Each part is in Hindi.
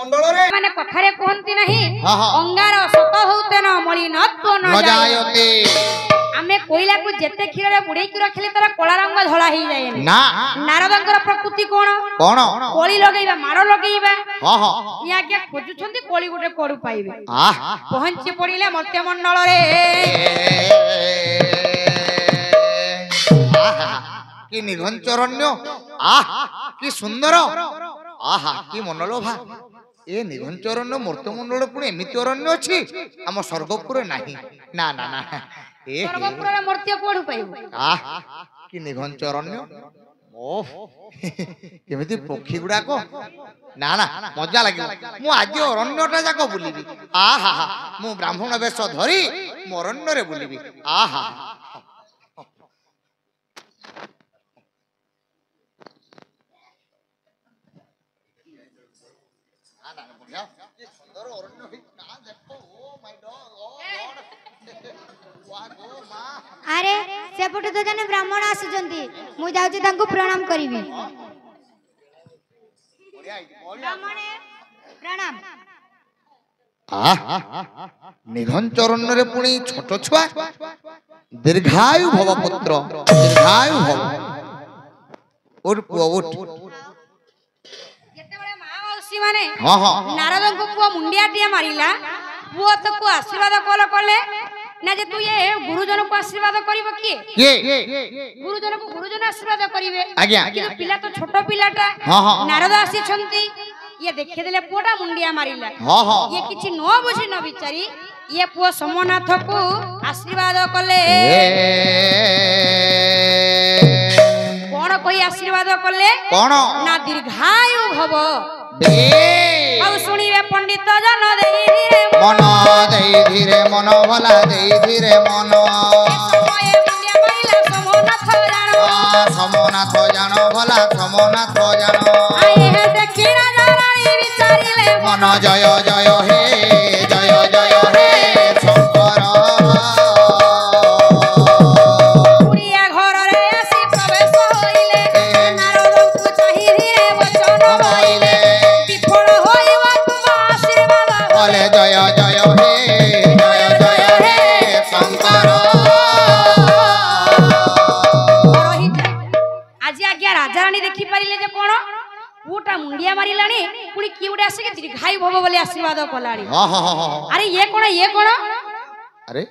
मंडल रे माने कथारे कहंती नहीं अंगार सत होते न मलिनत्व न जायते आमे कोइला को जेते खीर रे बुड़ेई की रखले तारा कला रंग धळा ही जाय ना नारदंकर प्रकृति कोन कोन कोली लगेबा मारो लगेबा या के खोजु छंती कोली गुटे कोडु पाइबे पहुंची पड़िले मत्य मंडल रे कि निघंचरण्य कि सुंदर कि मनलोभा ए निघंचरण्य मूर्तमंडल पुणे एमिति अरण्य अछि आम स्वर्गपुर नाही ना ना ना ए स्वर्गपुर रे मूर्ति कोडु पाइबो कि निघंचरण्य ओह केमिति पक्षी गुडा को ना ना मजा लागिल मु आज अरण्यटा जाको बुलिबी मु ब्राह्मण वेश धरी मु अरण्य रे बुलिबी अरे सेपटे तो जने ब्राह्मण आसुचंती मु जाउची तांको प्रणाम करिवि ब्राह्मण प्रणाम निघंचरण्य रे पुणी छोट छुआ दीर्घायु भव पुत्र दीर्घायु भव उठ पुआ उठ जेतेबेले महावंशी माने नारद को पुआ मुंडिया टिया मारिला पुआ तो को आशीर्वाद कले ना जे तू ये गुरुजन को आशीर्वाद करिवो किए गुरुजन को गुरुजन आशीर्वाद करिवे आज्ञा कि पिला तो छोट पिलाटा नारद आसी छंती ये देखे देले पुआटा मुंडिया मारिला ये किछि न बुझी न विचारी ये पुआ सोमनाथ को आशीर्वाद कले कोन कोई आशीर्वाद कले कोन ना दीर्घायु भव अब सुनिवे पंडित जन देई धीरे मन भला देई धीरे मन समय मुंडिया मारिला समनाथ जान भला समनाथ जान आए हे देखि राजा रानी विचारिले मन जय जय हे शंकर पुरिया घर रे आसी प्रवेश होइले नारद को चाहि धीरे वचन होइले विफल होइबा तुम आशीर्वाद बोले जय जय हे शंकर आज आज्ञा राजा रानी देखि पारिले जे कोन पुटा मुंडिया मारिलानी पुणी की उडे आसे के दीर्घायु भव बोले आशीर्वाद कलाड़ी अरे ये कोन अरे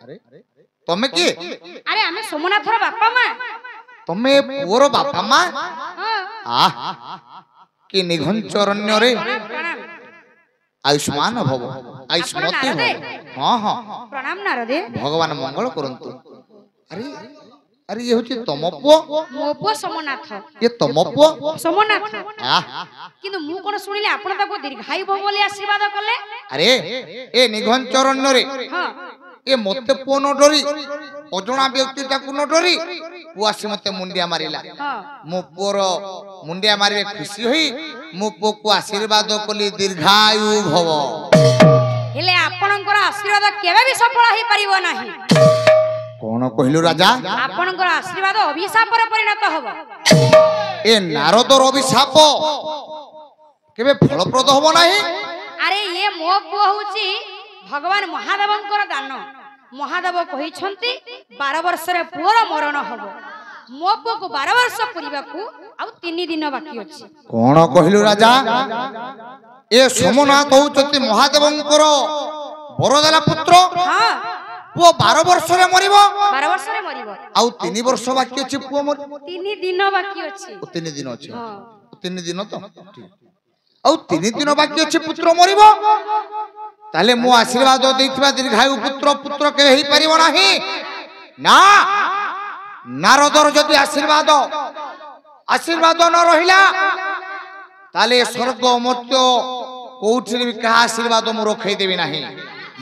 तमे की अरे हमें सोमनाथर बापा मां तमे पुरो बापा मां कि निघंचरण्य रे आयुष्मान भव आयुष्मती भव प्रणाम नारदे भगवान मंगल करंतु अरे अरे ये होची तम पुओ मो पुओ सोमनाथ ये तम पुओ सोमनाथ किंतु मु कोन सुनिले आपण ताको दीर्घायु भव बोले आशीर्वाद कले अरे ए निघंचरण्य रे ए मते पुओ न डरी अजणा व्यक्ति ताकू न डरी पुआसी मते मुंडिया मारिला मो पुओर मुंडिया मारिले खुशी होई मो पुओ को आशीर्वाद कली दीर्घायु भव हेले आपणकर आशीर्वाद केबे भी सफल होई परिबो नाही कोन कहिलु राजा आपणकर आशीर्वाद अभिशाप रे परिणत होबो ए नारदर अभिशाप केबे फलप्रद होबो नाही अरे ये मो पुओ होची भगवान महादेवंकर दान महादेव कहि छंती 12 वर्ष रे पुओर मरण होबो मो पुओ को 12 वर्ष पुरीबा को आ 3 दिन बाकी अछि कोन कहिलु राजा ए सोमनाथ होचती महादेवंकर बरदेला पुत्र हां पुओ 12 वर्ष रे मरिबो 12 वर्ष रे मरिबो आ 3 वर्ष बाकी अछि पुओ मर 3 दिन बाकी अछि 3 दिन अछि 3 दिन तो आ 3 दिन बाकी अछि पुत्र मरिबो ताले मो आशीर्वाद देथिबा दीर्घायु पुत्र पुत्र के हेई परिबो नाही ना नारदर जदि आशीर्वाद न रहिला ताले स्वर्ग मर्त्य कोठी भी का आशीर्वाद मु रखै देबी नाही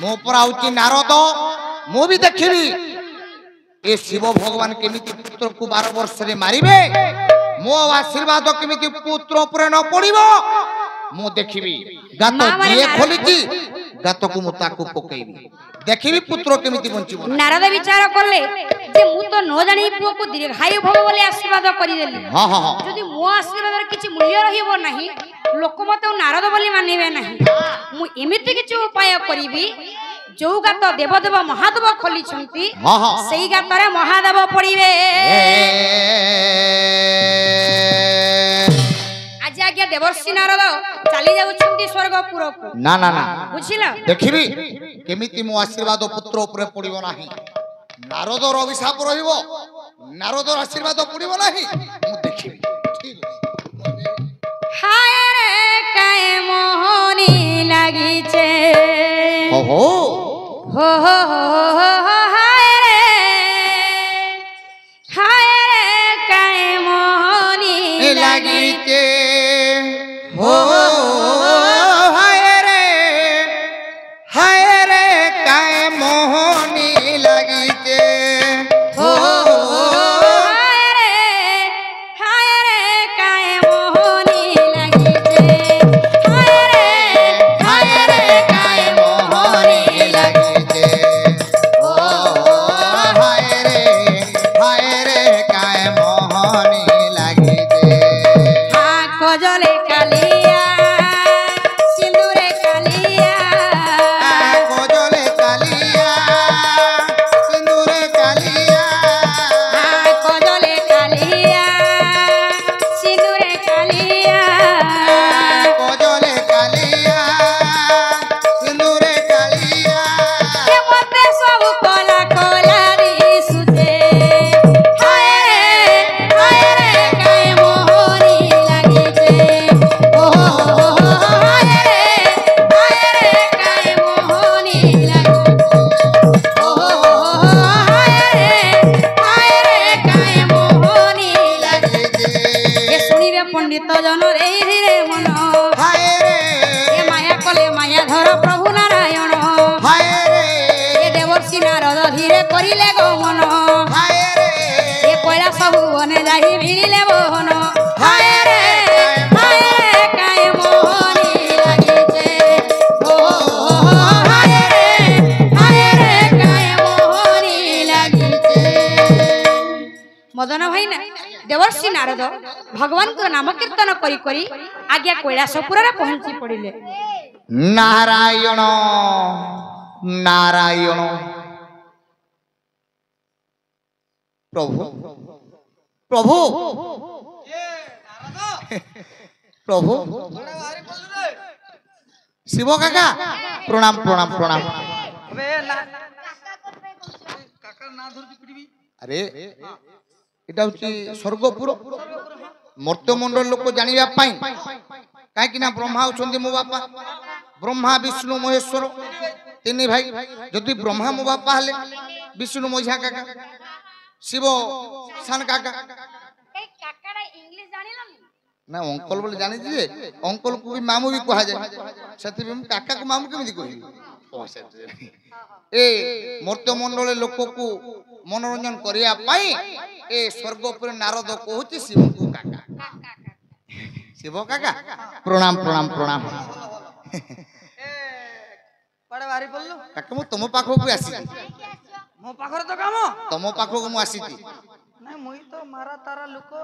मो पर आउची नारद मु भी देखिबी ए शिव भगवान केमिति पुत्र को 12 वर्ष रे मारिबे मो आशीर्वाद केमिति पुत्र ऊपर न पड़िबो मु देखिबी गात दिए खोलिची गात को मु ताकू पकेइबी देखिबी पुत्र केमिति बंचिबो नारद विचार करले जे मु तो न जानि पुओ को दीर्घायु भव बोले आशीर्वाद करि देली जदि मो आशीर्वाद रे किछि मूल्य रहिबो नाही लोक मते नारद बोली मानिबे नाही मु एमिति किछु उपाय करिबी जो गात देवदेव महादेव खोली छंती सेई गातरे महादेव पड़िबे आज आज्ञा देवर्षि नारद चली जाउछंती स्वर्गपुर को ना ना ना बुझिला देखिबी केमिति मो आशीर्वाद पुत्र ऊपर पड़िबो नाही नारदर अभिशाप रहिबो नारदर आशीर्वाद पड़िबो नाही मु देखिबी ठीक हाय रे काय मोहनी लागिचे ओहो हो हाय रे काय मोहनी लागिचे हो हाय रे काय मोहनी लागिचे हो मदन भाई ना देवर्षि नारद भगवान को नाम कीर्तन करी करी आज्ञा कैलासपुर रे पहुंची पड़िले नारायण नारायण प्रभु प्रभु प्रभु शिव काका प्रणाम प्रणाम प्रणाम अरे इटा होची स्वर्गपुर मर्त्यमंडल लोक जानिबा पाई काहे ना ब्रह्मा होचंदी मो बापा ब्रह्मा विष्णु महेश्वर तीन भाई जदि ब्रह्मा मो बापा हले विष्णु मझा काका शिव सान काका ए काकाडा इंग्लिश जानिलन ना अंकल बोले जानि जे अंकल को भी मामू भी कहा जाए सती में काका को मामू केमिति कहि ए मर्त्यमंडल लोक को मनोरंजन करिया पाई ए स्वर्गपुर नारद कहूची शिव को काका शिव काका प्रणाम प्रणाम प्रणाम पड़े बारी बोललो काका मु तुम पाखो को आसी मो पाखर तो काम तुम पाखो को मु आसी ना मुई तो मारा तारा लुको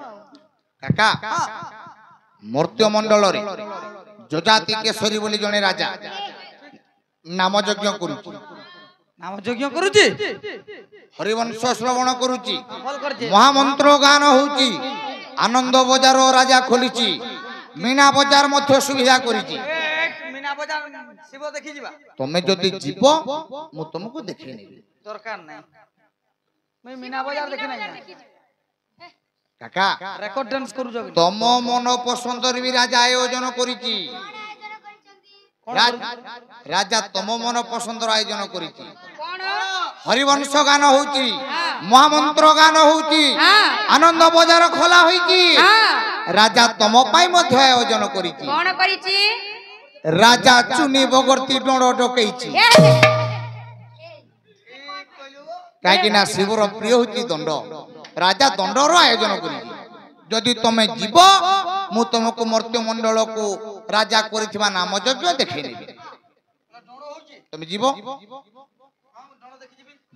काका मर्त्यमंडल रे जजाति केशरी बोली जने राजा नाम यज्ञ करूची नाम यज्ञ करूची हरिवंश श्रवण करूची महामंत्र गान होची आनंद बजार राजा खोलीची मीना बजार मध्य सुविधा करिची मीना बजार शिव देखि जिबा तमे जति जीव मु तुमको देखि नेबी दरकार नै मैं मीना बजार देखि नै काका रेकॉर्ड डांस करू जब तम मन पसंद रे भी राजा आयोजन करिची राजा तम मन पसंद आयोजन करिची हरिवंश गान होची महामंत्र गान होची आनंद बजार खोला होईची राजा तम पाई मध्य आयोजन करिची कोन करिची राजा चुनी बगरती डोड़ डकैची काहे ना शिवर प्रिय होची दंड राजा दंडर आयोजन करिची जदि तमे जीव मु तुमको मर्त्यमंडल को राजा करिथिबा नाम यज्ञ देखै नेबी तमे जीव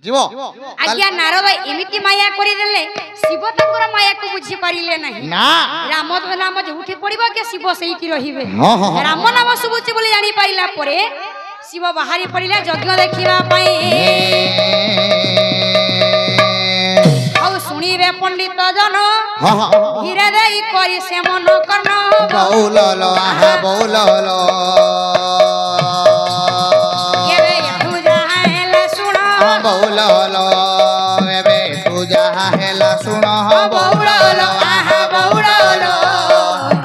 जीव आज्ञा नारद एमिति माया करी देले शिव तंकर माया को बुझी परिले नहीं ना राम नाम जोठी पड़िबो के शिव सेठी रहिबे हाँ, हाँ, हाँ। राम नाम सुबुची बोली जानी पाइला परे शिव बाहरी पड़िले यज्ञ देखिबा पई औ सुनिबे पंडित जन हाँ, हाँ। धीरे देई करी से मन कर्ण बौललो आहा बौललो ये पूजा हैला सुनो बौललो एबे पूजा हेला सुन बौललो आहा बौललो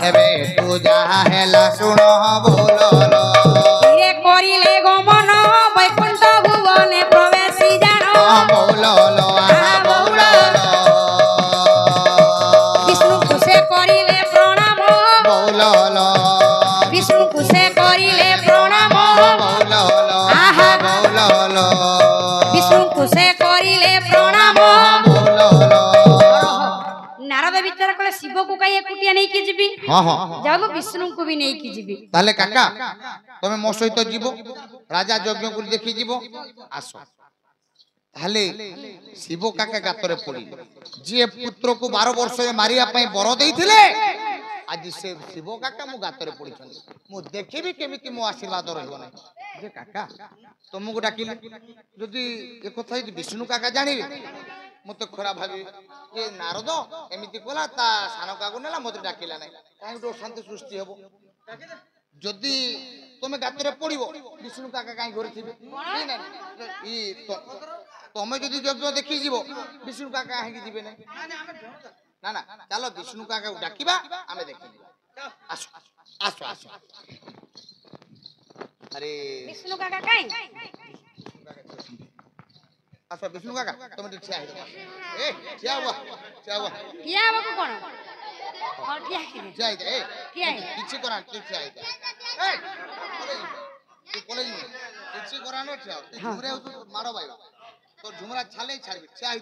एबे पूजा हेला सुन बौललो धीरे करिले गमन वैकुंठ भुवने प्रवेशी जानो बौललो आहा बौललो विष्णु कुसे करिले प्रणाम बौललो विष्णु कुसे करिले प्रणाम बौललो आहा बौललो विष्णु कुसे करिले प्रणाम बौललो नारद विचार कले शिव को कहीं एकुटिया नहीं की जीबी हाँ हाँ जाओ विष्णु को भी नहीं की जीबी ताले काका तमे मो सहित जीवो राजा यज्ञ को देखि जीवो आसो ताले शिव काका गातरे पड़ी जे पुत्र को 12 वर्ष मारिया पई बर देइथिले आज से शिव काका मु गातरे पड़ी छन मु देखिबी केमिति मो आशीर्वाद रहबो नै जे काका तुमको डाकिले जदि ए कथा विष्णु काका जानिबे मते खराब भाबी ए नारद एमिति कोला ता सानो काकू नेला मते डाकिला नै काहे तो शांति सृष्टि हेबो जदि तुमे गातरे पड़िबो विष्णु काका काहे घरे थिबे ई तमे जदि यज्ञ देखि जीवो विष्णु काका काहे जीवे नै ना ना चलो विष्णु काका को डाकिबा आमे देखि आसो आसो आसो अरे विष्णु काका काई आसो विष्णु काका तुम ठिया हे ए ठिया हुआ किया बाबू कोन और किया कि ठिया हे ए किया किछि करा ठिया हे ए तू कॉलेज में किछि करा न ठिया तू झुमरे हो मारो भाई तो झुमरा छाले छाड़बी ठिया हे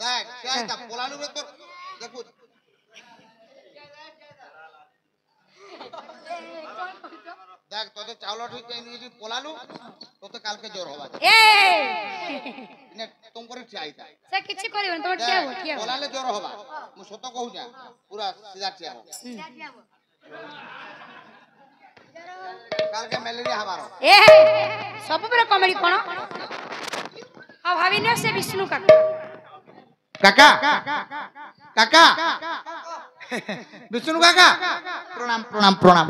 देख ठिया हे पोलालु रे तो देखो देख तो चावल ठीक नहीं पोलालु तो काल के जोर होबा ए ने तुम करे ठिया हे से किछि करिबन तो किया हो पोलाले जोर होबा मु सत कहू जा पूरा सीधा ठिया हो काल के मलेरिया हमारो ए सब पर कॉमेडी कोन हां भाभी ने से विष्णु काका काका काका विष्णु काका प्रणाम प्रणाम प्रणाम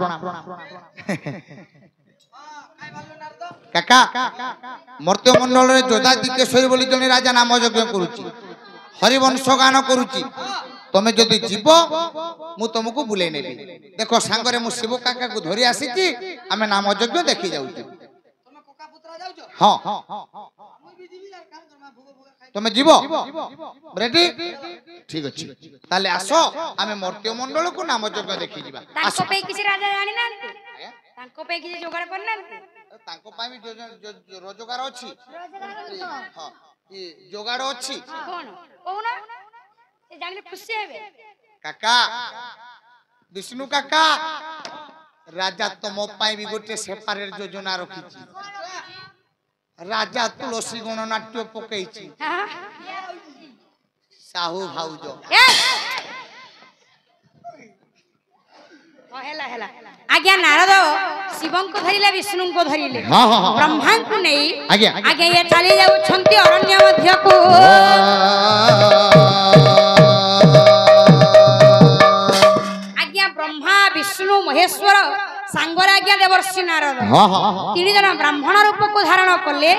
काका मर्त्य मंडल रे जोधा दिकेश्वरी बोली जने राजा नाम यज्ञ करूची हरिवंश गान करूची तमे जदि जीव मु तुमको बुले नेबी देखो सांगरे मु शिव काका को धरि आसीची आमे नाम यज्ञ देखि जाउची तमे कोका पुत्रा जाउछो हां मुई भी जीवी यार काम कर भोग भोग खाइ तमे जीव रेडी ठीक अछि ताले आसो आमे मर्त्य मंडल को नाम यज्ञ देखि जीवा तांको पे किछि राजा जानि नांती तांको पे किछि जोगाड़ कर नांती तांको पाई भी रोजगार अछि हां ई जोगाड़ अछि कोन कोना से जानि खुशी हेबे काका विष्णु काका राजा तुम पाई भी गोटे सेपारेट योजना रखिछि राजा तुलसी गणनाट्य पकईछि साहू भाउजो ए हेला हेला आज्ञा नारद शिवं को धरिले विष्णु को धरिले हां हां हां ब्रह्मा को नहीं आज्ञा आज्ञा ये चली जाउ छंती अरण्य मध्य को आज्ञा ब्रह्मा विष्णु महेश्वर सांगर आज्ञा देवर्षि नारद हां हां तीन जन ब्राह्मण रूप को धारण कले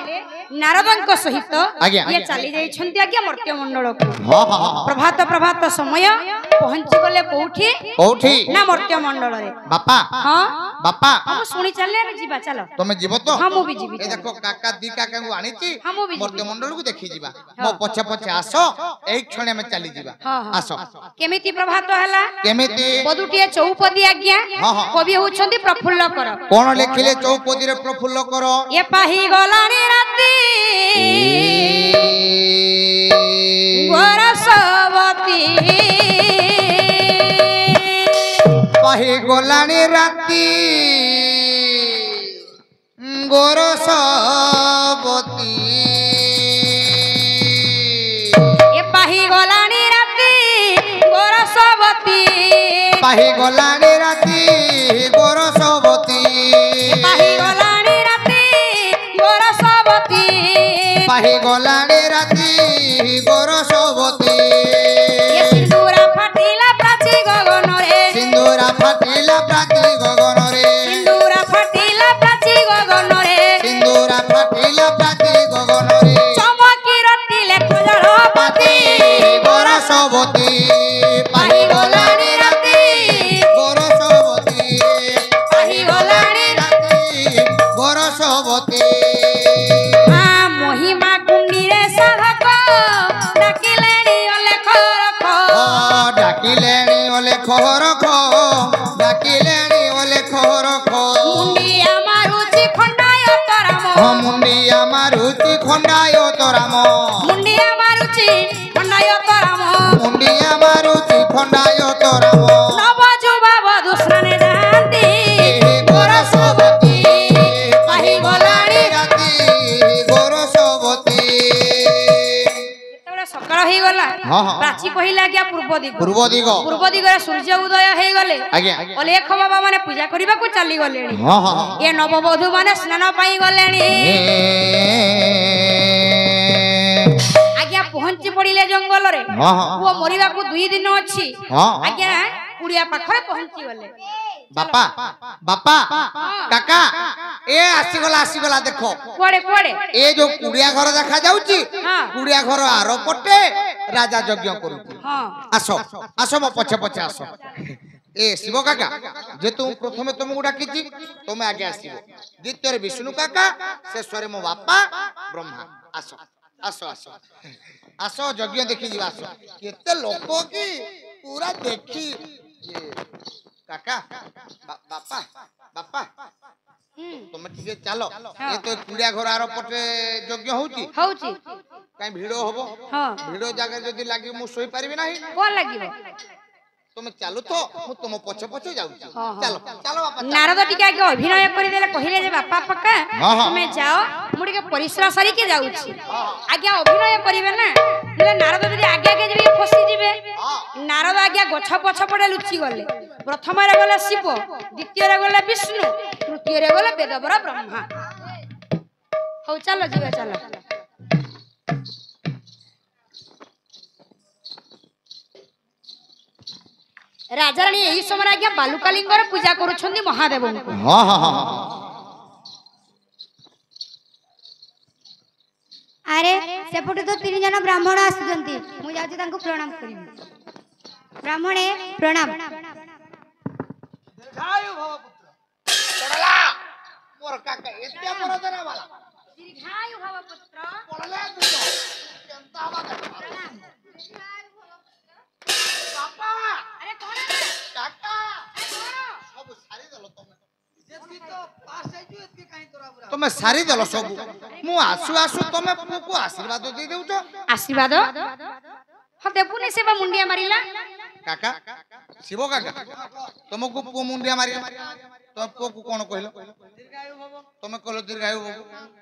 नारदଙ୍କ सहित आज्ञा ये चली जाई छंती आज्ञा मर्त्य मंडल को हां हां प्रभात प्रभात समय पहुंची गले कोठी कोठी ना मर्त्य मंडल रे बापा हां बापा हम सुनी चलले रे जीवा चलो तमे जीव तो हम भी जीवी ए देखो काका दी काका को आनीची हम भी मर्त्य मंडल को देखि जीवा मो पछे पछे आसो एक क्षण में चली जीवा हां हां आसो केमिति प्रभात हला केमिति बदुटिए चौपदी आज्ञा हां हां कवि होछंती प्रफुल्ल कर कोन लिखिले चौपदी रे प्रफुल्ल करो ये पाही गलानी राती गोरसवती पाही गलानी राती गोरसवती ପାହି ଗଲାଣି ରାତି ଗୋରସବତୀ ପାହି ଗଲାଣି ରାତି ଗୋରସବତୀ ପାହି ଗଲାଣି ରାତି ଗୋରସବତୀ ସିନ୍ଦୁରା ଫାଟିଲା ପ୍ରାଚୀ ଗଗନରେ ସିନ୍ଦୁରା ଫାଟିଲା ପ୍ରାଚୀ ଗଗନରେ ସିନ୍ଦୁରା ଫାଟିଲା ପ୍ରାଚୀ ଗଗନରେ ସିନ୍ଦୁରା ଫାଟିଲା ପ୍ରାଚୀ ଗଗନରେ ଚମକି ରଟିଲେ ଖୋଜଳ ପାତି ଗୋରସବତୀ ପାହି ଗଲାଣି ରାତି ଗୋରସବତୀ ପାହି ଗଲାଣି ରାତି ଗୋରସବତୀ ମହିମା କୁଣ୍ଡିରେ ସାଧକ ଡାକିଲେଣି ଅଲେଖ ରଖ ଡାକିଲେଣି ଅଲେଖ ରଖ ଡାକିଲେଣି ଅଲେଖ ରଖ ମୁଣ୍ଡିଆ ମାରୁଛି ଖଣ୍ଡାୟ ତରାମ ମୁଣ୍ଡିଆ ମାରୁଛି ଖଣ୍ଡାୟ ତରାମ ମୁଣ୍ଡିଆ ମାରୁଛି ଖଣ୍ଡାୟ ତରାମ ମୁଣ୍ଡିଆ ମାରୁଛି ଖଣ୍ଡାୟ ତରାମ ନବ ଯୁବକ ଦୁଷ୍ଣରେ ଯାଆନ୍ତି ଗୋରସବତୀ ପାହି ଗଲାଣି ରାତି ଗୋରସବତୀ ଯେତେବେଳେ ସକାଳ ହେଇଗଲା ହଁ, ହଁ। ପ୍ରାଚୀ କହିଲା ଆଜ୍ଞା ପୂର୍ବ ଦିଗ ପୂର୍ବ ଦିଗ ପୂର୍ବ ଦିଗରେ ସୂର୍ଯ୍ୟ ଉଦୟ ହେଇଗଲେ ଆଜ୍ଞା ଅଲେଖ ବାବା ମାନେ ପୂଜା କରିବାକୁ ଚାଲିଗଲେଣି ହଁ ହଁ ଏ ନବବଧୂ ମାନେ ସ୍ନାନ ପାଇଁ ଗଲେଣି ଆଜ୍ଞା ପହଞ୍ଚି ପଡିଲେ ଜଙ୍ଗଲରେ ହଁ ହଁ ପୁଅ ମରିବାକୁ 2 ଦିନ ଅଛି ହଁ। ଆଜ୍ଞା କୁଡିଆ ପାଖରେ ପହଞ୍ଚି ଗଲେ ବାପା ବାପା କାକା ଏ ଆସିଗଲା ଦେଖ କୁଆଡେ କୁଆଡେ ଏ ଯୋଉ କୁଡିଆ ଘର ଦେଖା ଯାଉଛି ହଁ। କୁଡିଆ ଘର ଆର ପଟେ ରାଜା ଯଜ୍ଞ କରୁଛି ହଁ ଆସ ଆସ ମୋ ପଛେ ପଛେ ଆସ ଏ ଶିବ କାକା ଯେହେତୁ ପ୍ରଥମେ ତମକୁ ଡାକିଛି ତମେ ଆগে ଆସିବ ଦ୍ୱିତୀୟରେ ବିଷ୍ଣୁ କାକା ଶେଷରେ ମୋ ବାପା ବ୍ରହ୍ମା ଆସ ଆସ ଆସ ଆସ ଯଜ୍ଞ ଦେଖି ଯିବା ଆସ କେତେ ଲୋକ କି ପୁରା ଦେଖି କାକା ବାପା ବାପା ତମେ ଟିକେ ଚାଲ ଏ ତ କୁଡିଆ ଘର ଆର ପଟେ ଯଜ୍ଞ ହଉଛି ହଉଛି କାଇଁ ଭିଡ ହବ ହଁ ଭିଡ ଜାଗାରେ ଯଦି ଲାଗି ମୁଁ ଶୋଇ ପାରିବି ନାହିଁ କଣ ଲାଗିବ ତମେ ଚାଲୁ ତ ମୁଁ ତମ ପଛେ ପଛେ ଯାଉଛି ହଁ, ହଁ। ଚାଲ ଚାଲ ବାପା ଚାଲ। ନାରଦ ଟିକେ ଆগে ଅଭିନୟ କରିଦେଲେ କହିଲେ ଯେ ବାପା ପକା ହଁ, ହଁ। ତୁମେ ଯାଅ ମୁଁ ଟିକେ ପରିଶ୍ରା ସାରିକି ଯାଉଛି ଆଜ୍ଞା ଅଭିନୟ କରିବେ ନା ହେଲେ ନାରଦ ଯଦି ଆগে ଆଗେ ଯିବେ ଫସିଯିବେ ନାରଦ ଆଜ୍ଞା ଗଛ ପଛ ପଟେ ଲୁଚି ଗଲେ ପ୍ରଥମରେ ଗଲେ ଶିବ ଦ୍ୱିତୀୟରେ ଗଲେ ବିଷ୍ଣୁ ତୃତୀୟରେ ଗଲେ ବେଦବର ବ୍ରହ୍ମା ହଉ ଚାଲ ଯିବା ଚାଲ ରାଜାରାଣୀ ଏହି ସମୟରେ ଆଜ୍ଞା ବାଲୁକାଲିଙ୍ଗର ପୂଜା କରୁଛନ୍ତି ମହାଦେବଙ୍କୁ ହଁ ହଁ ହଁ ଆରେ ସେପଟୁ ତ 3 ଜଣ ବ୍ରାହ୍ମଣ ଆସୁଛନ୍ତି ମୁଁ ଯାଉଛି ତାଙ୍କୁ ପ୍ରଣାମ କରିବି ବ୍ରାହ୍ମଣେ ପ୍ରଣାମ ପଡଲା ମୋର କାକା ଏତେ ବଡ ଜରା ବାଲା ଦୀର୍ଘାୟୁ ଭବ ପୁତ୍ର ପଡଲା ଦୁଃଖ କେନ୍ତା ହବା ବାପା ଆରେ କଣ କାକା ସବୁ ସାରି ଦେଲ ତମେ ସାରି ଦେଲ ସବୁ ମୁଁ ଆସୁ ଆସୁ ତମେ ପୁଅକୁ ଆଶୀର୍ବାଦ ଦେଇ ଦେଉଛ ଆଶୀର୍ବାଦ ହଁ ଦେବୁନି ସେ ବା ମୁଣ୍ଡିଆ ମାରିଲା କାକା ଶିବ କାକା ତମକୁ ପୁଅ ମୁଣ୍ଡିଆ ମାରିଲା ତମ ପୁଅକୁ କଣ କହିଲ ତମେ କହିଲ ଦୀର୍ଘାୟୁ ହବ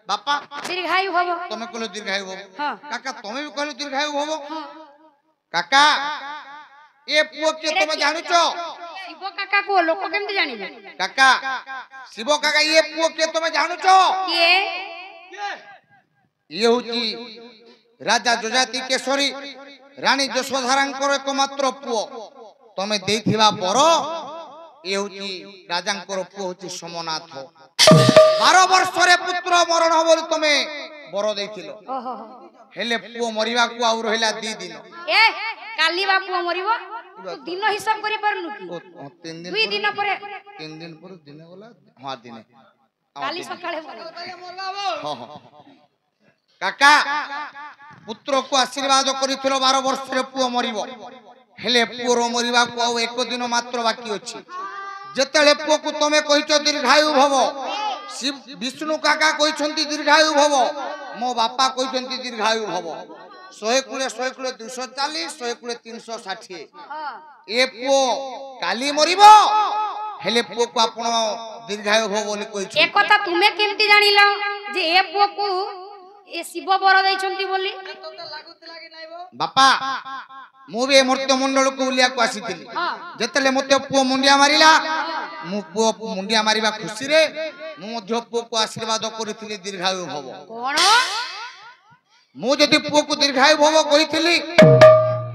ବାପା ଦୀର୍ଘାୟୁ ଭବ ତମେ କହିଲ ଦୀର୍ଘାୟୁ ହବ ହଁ କାକା ତମେ ବି କହିଲ ଦୀର୍ଘାୟୁ ହବ କାକା ଏ ପୁଅ କିଏ ତମେ ଜାଣୁଛ ଶିବ କାକା କୁ ଲୋକ କେମିତି ଜାଣିବେ କାକା ଶିବ କାକା ଏ ପୁଅ କିଏ ତମେ ଜାଣୁଛ କିଏ ଇଏ ହଉଛି ରାଜା ଯଜାତି କେଶରୀ ରାଣୀ ଯଶୋଧାରାଙ୍କର ଏକମାତ୍ର ପୁଅ ତମେ ଦେଇଥିବା ବର ଇଏ ହଉଛି ରାଜାଙ୍କର ପୁଅ ହଉଛି ସୋମନାଥ 12 ବର୍ଷରେ ପୁତ୍ର ମରଣ ହବ ବୋଲି ତମେ ବର ଦେଇଥିଲ ଓହୋ ହେଲେ ପୁଅ ମରିବାକୁ ଆଉ ରହିଲା 2 ଦିନ ଏ କାଲି ବା ପୁଅ ମରିବ ତୁ ଦିନ ହିସାବ କରି ପାରୁନୁ କି 2 ଦିନ ପରେ 3 ଦିନ ପରେ ଦିନ ଗଲା ହଁ ଦିନେ କାଲି ସକାଳେ ମରିବ ହଁ ହଁ କାକା ପୁତ୍ରକୁ ଆଶୀର୍ବାଦ କରିଥିଲ 12 ବର୍ଷରେ ପୁଅ ମରିବ ହେଲେ ପୁଅର ମରିବାକୁ ଆଉ 1 ଦିନ ମାତ୍ର ବାକି ଅଛି ଯେତେବେଳେ ପୁଅକୁ ତମେ କହିଛ ଦୀର୍ଘାୟୁ ଭବ ବିଷ୍ଣୁ କାକା କହିଛନ୍ତି ଦୀର୍ଘାୟୁ ଭବ ମୋ ବାପା କହିଛନ୍ତି ଦୀର୍ଘାୟୁ ଭବ 100 100 240 100 360 ଏ ପୁଅ କାଲି ମରିବ ହେଲେ ପୁଅକୁ ଆପଣ ଦୀର୍ଘାୟୁ ଭବ ବୋଲି କହିଛନ୍ତି ଏ କଥା ତୁମେ କେମିତି ଜାଣିଲ ଯେ ଏ ପୁଅକୁ ଏ ଶିବ ବର ଦେଇଛନ୍ତି ବୋଲି ବାପା मु भी मर्त्य मंडल को उलिया को आसीथिली जेतले मते पुओ मुंडिया मारिला मु पुओ मुंडिया मारिबा खुशी रे मु मध्य पुओ को आशीर्वाद करिथिली दीर्घायु भव कोन मु जदि पुओ को दीर्घायु भव कहिथिली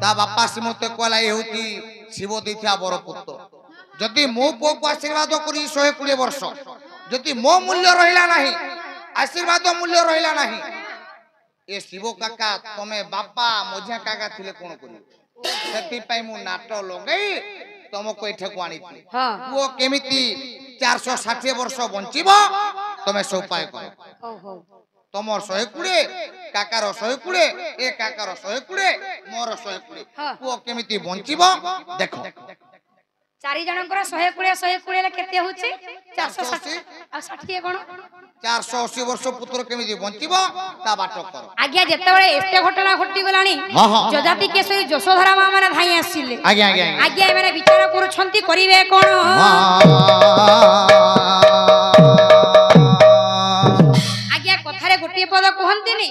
ता बापा से मते कहला ए होती शिव दैथिया बर पुत्र जदि मो पुओ को आशीर्वाद करी 120 वर्ष जदि मो मूल्य रहिला नाही आशीर्वाद मूल्य रहिला नाही ए शिव काका तमे बापा मोझा काका थिले कोन करी सेति पई मु नाटो लगई तुमको एठे को आनीथि पुओ केमिति 460 वर्ष बंचिबो तमे सब उपाय करो ओहो तमर 120 काकार 120 ए काकार 120 मोर 120 पुओ केमिति बंचिबो देखो चारि जनकर 120 केते होछि 460 आ 60 कोन 480 वर्ष पुत्र केमिति बंचिबो ता बाटो करो आज्ञा जेतेबेले एते घटना घटी गलानी जजाति केसरी यशोधरा मां माने धाई आसिले आज्ञा आज्ञा आज्ञा एमाने विचार करूछंती करिवे कोन आज्ञा कथारे गोटी पद कहंतिनी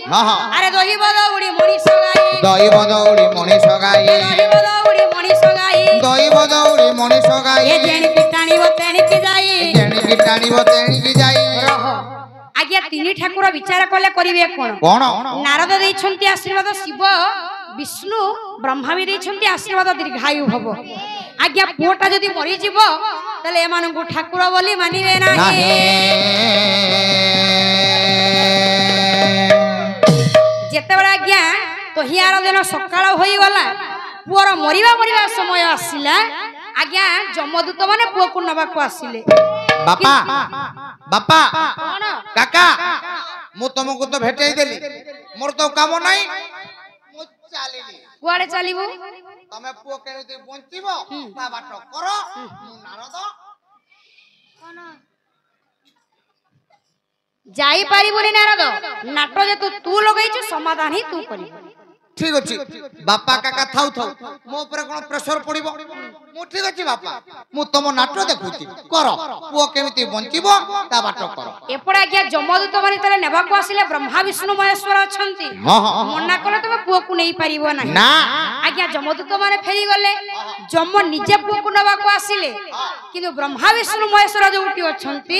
अरे दही बद उडी मनीष गाई दही बद उडी मनीष गाई दही बद उडी मनीष गाई दही बद उडी मनीष गाई ए जेणी पिटाणीबो तेणी जाई जेणी पिटाणीबो तेणी जाई आज्ञा तीन ठाकुर विचार कले करिवे कोन कोन नारद दैछंती आशीर्वाद शिव विष्णु ब्रह्मा भी दैछंती आशीर्वाद दीर्घायु हबो आज्ञा पुओटा जदी मरि जिवो तले एमानन को ठाकुर बोली मानिबे नाही जेतेबेला आज्ञा तो हियार दिन सकाळ होई गला पुओर मरिबा समय आसिला आज्ञा जमदूत माने पुओ को नबा को आसिले बापा बापा कोन काका मु तुमको तो भेटाई देली मोर तो काम नाही मु चालिली कुआडे चलिबो तमे पुओ केमिति बंचिबो ता बाटो करो मु नारद जाई पारिबोनी नारद नाटो जे तू लगैछु समाधान ही तू करिबो ठीक अछि बापा काका थाउ थाउ मो ऊपर कोन प्रेशर पड़िबो मु ठीक अछि बापा मु तम नाटो देखुची करो पुओ केमिति बंचिबो ता बाटो करो एपडा आज्ञा जमदूत माने तले नेबा को आसिले ब्रह्मा विष्णु महेश्वर अछंती मन्ना कले तमे पुओ को नै पारिबो नाही ना आज्ञा जमदूत माने फेरी गले जम निजे पुओ को नेबा को आसिले किंतु ब्रह्मा विष्णु महेश्वर जो उठी अछंती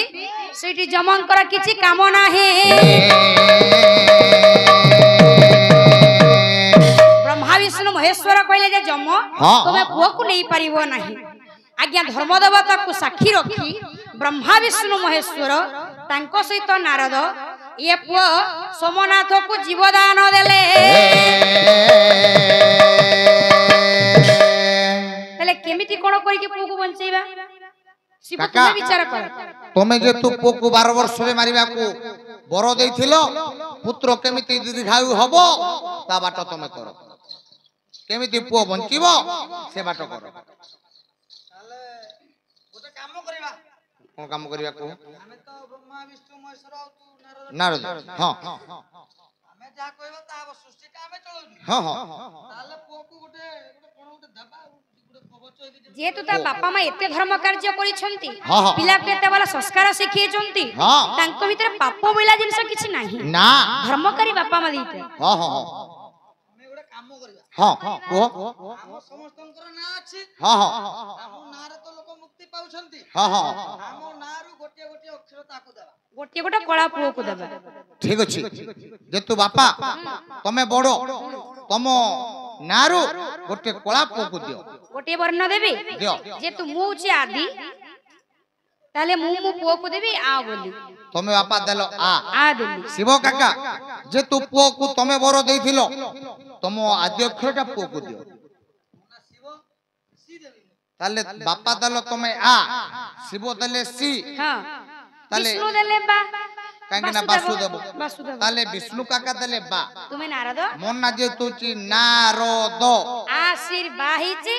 सेठी जमंकर किछि काम नाही विष्णु महेश्वर कहले जे जम तमे पुओ को नहीं पारिबो नाही आज्ञा धर्मदेवता को साक्षी रखी ब्रह्मा विष्णु महेश्वर तांको सहित नारद ये पुओ सोमनाथ को जीवदान देले तले केमिति कोन करी के पुओ को बंचैबा शिव तुमे विचार कर तमे जे तू पुओ को 12 वर्ष रे मारिबा को बर देइथिलो पुत्र केमिति दीर्घायु हबो ता बाटो तमे करो केमिति पुओ बंचिबो से बाटो करो ताले ओते काम करिबा कोन काम करिबा को हमें तो ब्रह्मा विष्णु महेश्वर तू नारद हां हमें जा कहबो ता सृष्टि का हमें चलौनी हां हां ताले पुओ को गोटे कोन गोटे दबा गोटे कवच जेतु ता बापा मा एते धर्म कार्य करिसंती पिला केते वाला संस्कार सिखियचंती तांको भीतर पाप बोला जिंस किछि नाही ना धर्मकारी बापा मा दीते हां हां हमें गोटे काम करिबा हां को समस्तंकर ना अछि हां हां हम नारे तो लोक मुक्ति पाउछंती हां हां हम नारु गोटे गोटे अक्षर ताको देबा गोटे गोटे कळा पुओ को देबा ठीक अछि जे तू बापा तमे बडो तमो नारु गोटे कळा पुओ को दियो गोटे वर्ण देबी दियो जे तू मु छि आदि ताले मु पुओ को देबी आ बोली तमे बापा देलो आ देली शिव काका जे तू पुओ को तमे बर देइथिलो तमो आद्य अक्षरटा पुओ को दियो शिव सी देली ताले बापा देलो तमे आ शिव देले सी हां ताले विष्णु देले बा कांगे ना वासुदेव ताले विष्णु काका देले बा तुमे नारद मन ना जे तू ची नारद आशीर्वाहिची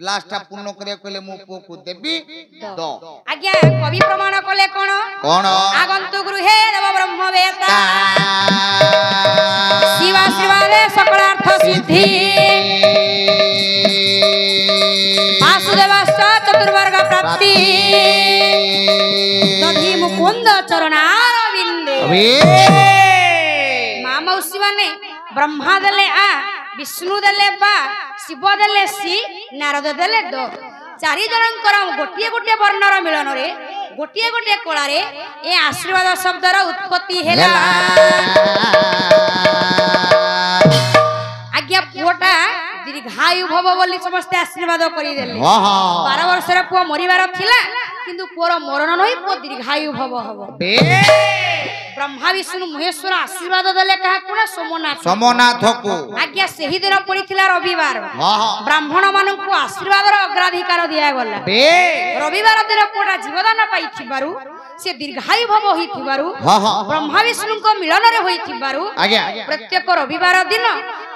लास्ट पूर्ण करे कहले मु पुओ को देबी दो आज्ञा कवि प्रमाण कले कोन कोन आगंतु गृहे देव ब्रह्मवेता शिव आशीर्वादे सकलार्थ सिद्धि वासुदेवस्य चतुर्वर्ग प्राप्ति दधि मुकुंद चरणारविंदे मामा उसी माने ब्रह्मा देले आ विष्णु देले बा ଶିବ ଦେଲେ ସି ନାରଦ ଦେଲେ ଦ ଚାରି ଜଣଙ୍କର ଗୋଟିଏ ଗୋଟିଏ ବର୍ଣ୍ଣର ମିଳନରେ ଗୋଟିଏ ଗୋଟିଏ କଳାରେ ଏ ଆଶୀର୍ବାଦ ଶବ୍ଦର ଉତ୍ପତ୍ତି ହେଲା। ଆଜ୍ଞା ପୁଅଟା ଦୀର୍ଘାୟୁ ଭବ ବୋଲି ସମସ୍ତେ ଆଶୀର୍ବାଦ କରିଦେଲେ। 12 ବର୍ଷର ପୁଅ ମରିବାର ଥିଲା କିନ୍ତୁ ପୁଅର ମରଣ ନୁହେଁ, ପୁଅ ଦୀର୍ଘାୟୁ ଭବ ହବ। ବ୍ରହ୍ମା ବିଷ୍ଣୁ ମହେଶ୍ୱର ଆଶୀର୍ବାଦ ଦେଲେ କାହାକୁ ନା ସୋମନାଥକୁ। ଆଜ୍ଞା ସେହି ଦିନ ପଡିଥିଲା ରବିବାର। ବ୍ରାହ୍ମଣ ମାନଙ୍କୁ ଆଶୀର୍ବାଦର ଅଗ୍ରାଧିକାର ଦିଆଗଲା। ରବିବାର ଦିନ ପୁଅଟା ଜୀବଦାନ ପାଇଥିବାରୁ ସେ ଦୀର୍ଘାୟୁ ଭବ ହୋଇଥିବାରୁ ବ୍ରହ୍ମା ବିଷ୍ଣୁଙ୍କ ମିଳନରେ ହୋଇଥିବାରୁ ପ୍ରତ୍ୟେକ ରବିବାର ଦିନ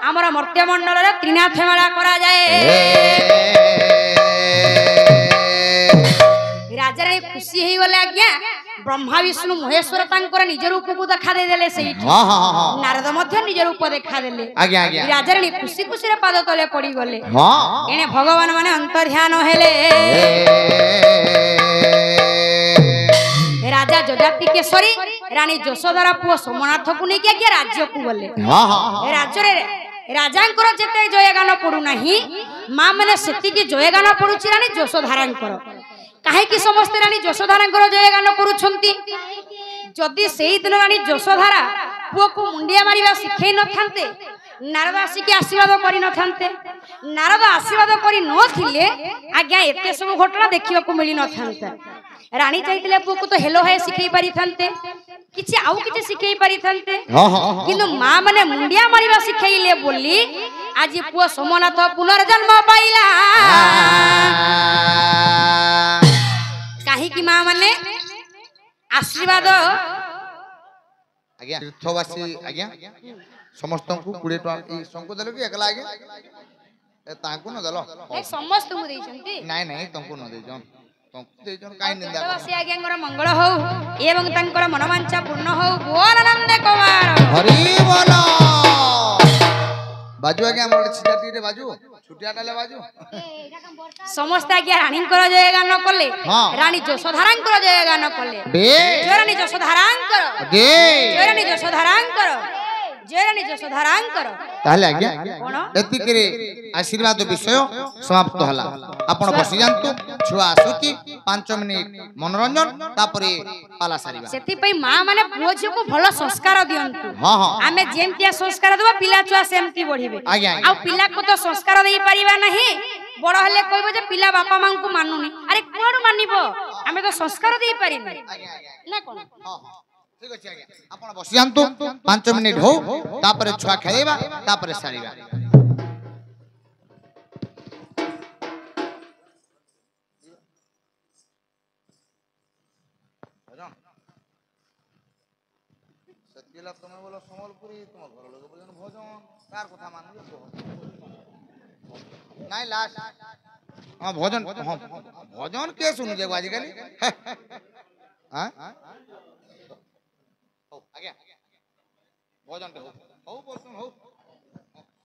ଆମର ମର୍ତ୍ତ୍ୟମଣ୍ଡଳରେ ତ୍ରିନାଥ ମେଳା କରାଯାଏ। ରାଜାରାଣୀ ଖୁସି ହେଇଗଲେ। ଆଜ୍ଞା ବ୍ରହ୍ମା ବିଷ୍ଣୁ ମହେଶ୍ୱର ତାଙ୍କର ନିଜ ରୂପକୁ ଦେଖା ଦେଇଦେଲେ ସେଇଠି। ନାରଦ ମଧ୍ୟ ନିଜ ରୂପ ଦେଖାଦେଲେ। ରାଜାରାଣୀ ଖୁସି ଖୁସିରେ ପାଦ ତଳେ ପଡିଗଲେ। ଏଣେ ଭଗବାନ ମାନେ ଅନ୍ତର୍ଧ୍ୟାନ ହେଲେ। ରାଜା ଯଯାତି କେଶରୀ ରାଣୀ ଯଶୋଦାର ପୁଅ ସୋମନାଥକୁ ନେଇକି ଆଜ୍ଞା ରାଜ୍ୟକୁ ଗଲେ। ରାଜ୍ୟରେ ରାଜାଙ୍କର ଯେତେ ଜୟଗାନ ପଡୁନାହିଁ, ମା ମାନେ ସେତିକି ଜୟଗାନ ପଡୁଛି ରାଣୀ ଯଶୋଧାରାଙ୍କର। କାହିଁକି ସମସ୍ତେ ରାଣୀ ଯଶୋଧାରାଙ୍କର ଜୟଗାନ କରୁଛନ୍ତି? ଯଦି ସେଇ ଦିନ ରାଣୀ ଯଶୋଧାରା ପୁଅକୁ ମୁଣ୍ଡିଆ ମାରିବା ଶିଖେଇ ନଥାନ୍ତେ, ନାରଦ ଆସିକି ଆଶୀର୍ବାଦ କରିନଥାନ୍ତେ। ନାରଦ ଆଶୀର୍ବାଦ କରି ନଥିଲେ ଆଜ୍ଞା ଏତେ ସବୁ ଘଟଣା ଦେଖିବାକୁ ମିଳି ନଥାନ୍ତା। ରାଣୀ ଚାହିଁଥିଲେ ପୁଅକୁ ତ ହେଲୋ ହାଏ ଶିଖେଇ ପାରିଥାନ୍ତେ, କିଛି ଆଉ କିଛି ଶିଖେଇ ପାରିଥାନ୍ତେ, କିନ୍ତୁ ମା ମାନେ ମୁଣ୍ଡିଆ ମାରିବା ଶିଖେଇଲେ ବୋଲି ଆଜି ପୁଅ ସୋମନାଥ ପୁନର୍ଜନ୍ମ ପାଇଲା। କାହିଁକି ମା ମାନେ ଆଶୀର୍ବାଦ। ଆଜ୍ଞା ତୀର୍ଥବାସୀ ଆଜ୍ଞା ସମସ୍ତଙ୍କୁ 20 ଟଙ୍କା ଏଇ ଶଙ୍କୁ ଦେଲ କି ଏକଲା ଆଜ୍ଞା ତାଙ୍କୁ ନ ଦେଲ ସମସ୍ତଙ୍କୁ ଦେଇଛନ୍ତି। ନାଇଁ ନାଇଁ ତଙ୍କୁ ନ ଦେଇଛନ୍, ତଙ୍କୁ ଦେଇଛନ୍ କାଇଁ ନିନ୍ଦା ତୀର୍ଥବାସୀ ଆଜ୍ଞାଙ୍କର ମଙ୍ଗଳ ହଉ ଏବଂ ତାଙ୍କର ମନୋବାଞ୍ଛା ପୂର୍ଣ୍ଣ ହଉ। ବୋଲ ନନ୍ଦ କୁମାର ହରି ବୋଲ। ବାଜୁ ଆଜ୍ଞା ଆମର ଛିଟା ଟିକେ ବାଜୁ ଛୁଟିଆ ଟାଲେ ବାଜୁ। ସମସ୍ତେ ଆଜ୍ଞା ରାଣୀଙ୍କର ଜୟଗାନ କଲେ। ରାଣୀ ଯଶୋଧାରାଙ୍କର ଜୟଗାନ କଲେ। ଜୟ ରାଣୀ ଯଶୋଧାରାଙ୍କର, ଜୟ ରାଣୀ ଯଶୋଧାରାଙ୍କର, ଜୟ ରାଣୀ ଯଶୋଧାରାଙ୍କର। ତାହେଲେ ଆଜ୍ଞା ଏତିକିରେ ଆଶୀର୍ବାଦ ବିଷୟ ସମାପ୍ତ ହେଲା। ଆପଣ ବସି ଯାଆନ୍ତୁ, ଛୁଆ ଆସୁଛି 5 ମିନିଟ ମନୋରଞ୍ଜନ, ତାପରେ ପାଲା ସାରିବା। ସେଥିପାଇଁ ମା ମାନେ ପୁଅ ଝିଅକୁ ଭଲ ସଂସ୍କାର ଦିଅନ୍ତୁ। ଆମେ ଯେମିତିଆ ସଂସ୍କାର ଦେବା ପିଲା ଛୁଆ ସେମିତି ବଢିବେ। ଆଉ ପିଲାକୁ ତ ସଂସ୍କାର ଦେଇ ପାରିବା ନାହିଁ, ବଡ ହେଲେ କହିବ ଯେ ପିଲା ବାପା ମାଙ୍କୁ ମାନୁନି। ଆରେ କୁଆଡୁ ମାନିବ? ଆମେ ତ ସଂସ୍କାର ଦେଇ ପାରିବା ନା କଣ? ଠିକ ଅଛି ଆଜ୍ଞା ଆପଣ ବସି ଯାଆନ୍ତୁ, 5 ମିନିଟ ହଉ, ତାପରେ ଛୁଆ ଖେଳେଇବା, ତାପରେ ସାରିବା। তুমি বলো সম্বলপুরী, তোমার ঘর লোক বলেন ভোজন, কার কথা মানবে? নাই লাস্ট ভোজন, ভোজন কে শুনুছে আজকালি? হ্যাঁ আজ্ঞা ভোজনটা হଉ ହଉ